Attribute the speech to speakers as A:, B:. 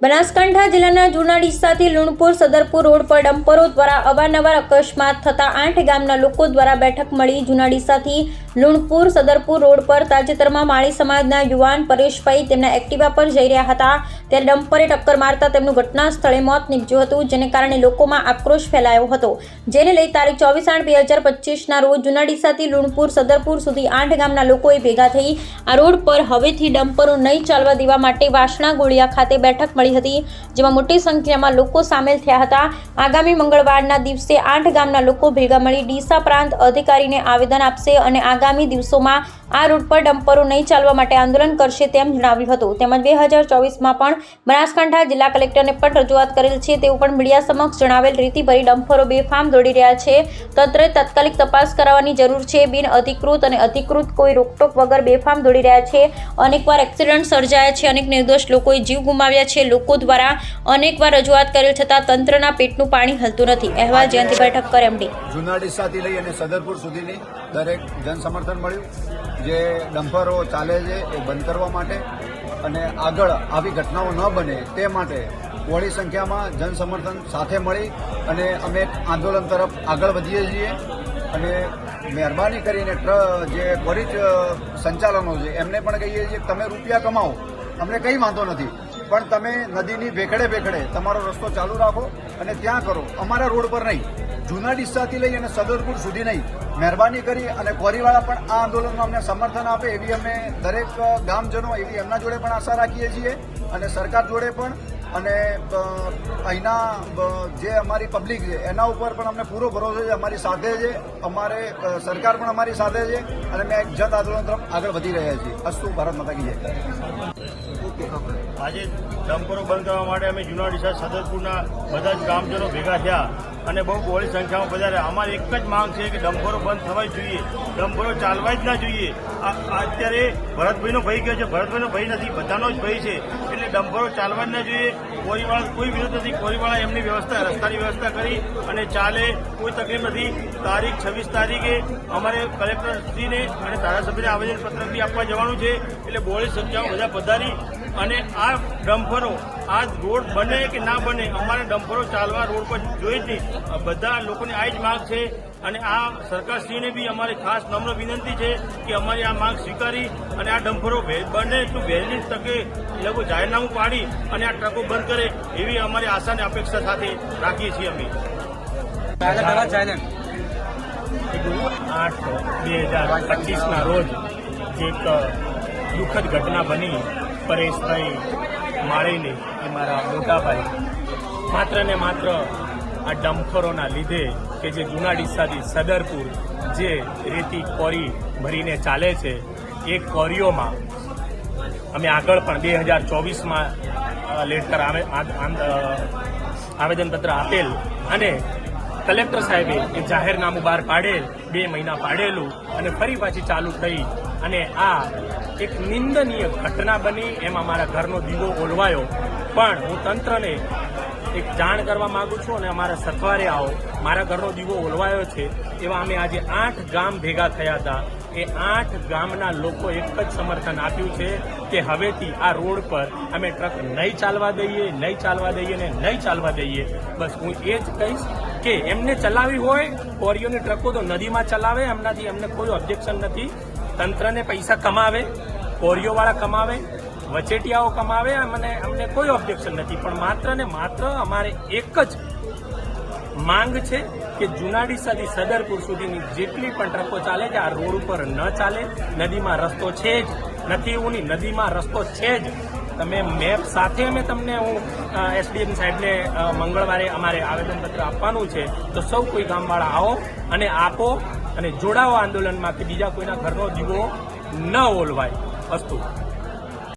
A: બનાસકાંઠા જિલ્લાના જૂના ડીસાથી લુણપુર સદરપુર રોડ પર ડમ્પરો દ્વારા અવારનવાર અકસ્માત થતા 8 ગામના લોકો દ્વારા બેઠક મળી જૂના ડીસાથી લુણપુર સદરપુર રોડ પર તાજેતરમાં માળી સમાજના યુવાન પરેશભાઈ તેમના એક્ટિવા પર જઈ રહ્યા હતા ત્યારે ડમ્પરે ટક્કર મારતા તેમનું ઘટના સ્થળે મોત નીપજ્યું હતું, જેને કારણે લોકોમાં આક્રોશ ફેલાયો હતો, જેને લઈ તારીખ 24/8/2025ના રોજ જૂના ડીસાથી લુણપુર સદરપુર સુધી 8 ગામના લોકોએ ભેગા થઈ આ રોડ પર હવેથી ડમ્પરો નહીં ચાલવા દેવા માટે વાસણા ગોળિયા ખાતે બેઠક મળી હતી, જેમાં મોટી સંખ્યામાં લોકો સામેલ થયા હતા। આગામી મંગળવારના દિવસે 8 ગામના લોકો ભેગા મળી ડીસા પ્રાંત અધિકારીને આવેદન આપશે અને આગામી દિવસોમાં આ રૂટ પર ડમ્પરો નહીં ચાલવા માટે આંદોલન કરશે તેમ જણાવ્યું હતું। તેમજ 2024માં પણ બનાસકાંઠા જિલ્લા કલેક્ટરને પણ રજૂઆત કરેલ છે તેવું પણ મીડિયા સમક્ષ જણાવેલ રીતિભરી ડમ્પરો બેફામ દોડી રહ્યા છે, તંત્રે તાત્કાલિક તપાસ કરાવવાની જરૂર છે। બિન અધિકૃત અને અધિકૃત કોઈ રોકટોક વગર બેફામ દોડી રહ્યા છે। અનેકવાર એક્સિડન્ટ સર્જાયા છે, અનેક નિર્દોષ લોકોએ જીવ ગુમાવ્યા છે। લોકો દ્વારા અનેકવાર રજૂઆત કરેલ છતાં તંત્રના પેટનું પાણી હલતું નથી। અહેવાલ જયંતિભાઈ ઠક્કર એમડી।
B: જૂના ડીસાથી લઈ અને સદરપુર સુધીની દરેક જનસમર્થન મળ્યું, જે ડમ્પરો ચાલે છે એ બંધ કરવા માટે અને આગળ આવી ઘટનાઓ ન બને તે માટે બહોળી સંખ્યામાં જનસમર્થન સાથે મળી અને અમે આંદોલન તરફ આગળ વધીએ છીએ અને મહેરબાની કરીને જે ત્વરિત સંચાલનો છે એમને પણ કહીએ છીએ કે તમે રૂપિયા કમાઓ, અમને કંઈ વાંધો નથી, પણ તમે નદીની ભેખડે તમારો રસ્તો ચાલુ રાખો અને ત્યાં કરો, અમારા રોડ પર નહીં, જૂના ડીસાથી લઈ અને સદરપુર સુધી નહીં। મહેરબાની કરી અને ક્વોરીવાળા પણ આ આંદોલનમાં અમને સમર્થન આપે એવી અમે દરેક ગામજનો એવી એમના જોડે પણ આશા રાખીએ છીએ અને સરકાર જોડે પણ, અને અહીંના જે અમારી પબ્લિક છે એના ઉપર પણ અમને પૂરો ભરોસો છે, અમારી સાથે છે, અમારે સરકાર પણ અમારી સાથે છે અને અમે એક જન આંદોલન તરફ આગળ વધી રહ્યા છીએ। અસ્તુ ભારત માતા કી જય।
C: આજે ડમ્પરો બંધ કરવા માટે અમે જૂના ડીસા સદરપુરના બધા જ ગામજનો ભેગા થયા અને બહુ બહોળી સંખ્યામાં પધાર્યા। અમારી એક જ માંગ છે કે ડમ્પરો બંધ થવા જ જોઈએ, ડમ્પરો ચાલવા જ ના જોઈએ। અત્યારે ભરતભાઈનો ભય ગયો છે, ભરતભાઈનો ભય નથી, બધાનો જ ભય છે, એટલે ડમ્પરો ચાલવા જ ના જોઈએ। કોરીવાળા કોઈ વિરોધ નથી, કોરીવાળા એમની વ્યવસ્થા રસ્તાની વ્યવસ્થા કરી અને ચાલે, કોઈ તકલીફ નથી। તારીખ 26 તારીખે અમારે કલેક્ટરશ્રીને અને ધારાસભ્યને આવેદનપત્ર બી આપવા જવાનું છે, એટલે બહોળી સંખ્યામાં બધા પધારી અને આ ડમ્પરો આ રોડ બને કે ના બને અમારે ડમ્પરો ચાલવા રોડ પર જોઈ જ નહીં, બધા લોકોની આ જ માંગ છે અને આ સરકારશ્રીને બી અમારી ખાસ નમ્ર વિનંતી છે કે અમારી આ માંગ સ્વીકારી અને આ ડમ્પરો બને એટલું વહેલી તકે એ લોકો જાહેરનામું પાડી અને આ ટ્રકો બંધ કરે એવી અમારી આશા અને અપેક્ષા સાથે રાખીએ છીએ અમે। 8/2025ના રોજ જે એક દુઃખદ ઘટના બની, પરેશભાઈ માળીની, એ મારા મોટાભાઈ, માત્ર ને માત્ર આ ડમ્પરોના લીધે કે જે જૂના ડીસાથી સદરપુર જે રેતી કોરી ભરીને ચાલે છે એ કોરીઓમાં અમે આગળ પણ 2024માં લેટર આવેદનપત્ર આપેલ અને કલેક્ટર સાહેબે એ જાહેરનામું બહાર પાડેલ, 2 મહિના પાડેલું અને ફરી પાછી ચાલુ થઈ અને આ એક નિંદનીય ઘટના બની, એમાં મારા ઘરનો દીવો ઓલવાયો। પણ હું તંત્રને એક જાણ કરવા માંગુ છું અને અમારા સથવારે આવો, મારા ઘરનો દીવો ઓલવાયો છે એવા અમે આજે 8 ગામ ભેગા થયા હતા। એ 8 ગામના લોકો એક જ સમર્થન આપ્યું છે કે હવેથી આ રોડ પર અમે ટ્રક નહીં ચાલવા દઈએ, નહીં ચાલવા દઈએ ને નહીં ચાલવા દઈએ। બસ હું એ જ કહીશ કે એમને ચલાવી હોય કોરીઓની ટ્રકો તો નદીમાં ચલાવે, એમનાથી એમને કોઈ ઓબ્જેક્શન નથી। તંત્રને પૈસા કમાવે, કોરીઓવાળા કમાવે, વચેટિયાઓ કમાવે, અમને કોઈ ઓબ્જેક્શન નથી, પણ માત્ર ને માત્ર અમારે એક જ માંગ છે કે જૂના ડીસાથી સદરપુર સુધીની જેટલી પણ ટ્રકો ચાલે છે આ રોડ ઉપર ન ચાલે। નદીમાં રસ્તો છે જ નથી, એવું નહીં, નદીમાં રસ્તો છે જ। તમે મેપ સાથે અમે તમને હું એસડીએમ સાહેબને મંગળવારે અમારે આવેદનપત્ર આપવાનું છે, તો સૌ કોઈ ગામવાળા આવો અને આપો અને જોડાવો આંદોલનમાં કે બીજા કોઈના ઘરનો દીવો ન ઓલવાય। અસ્તુ।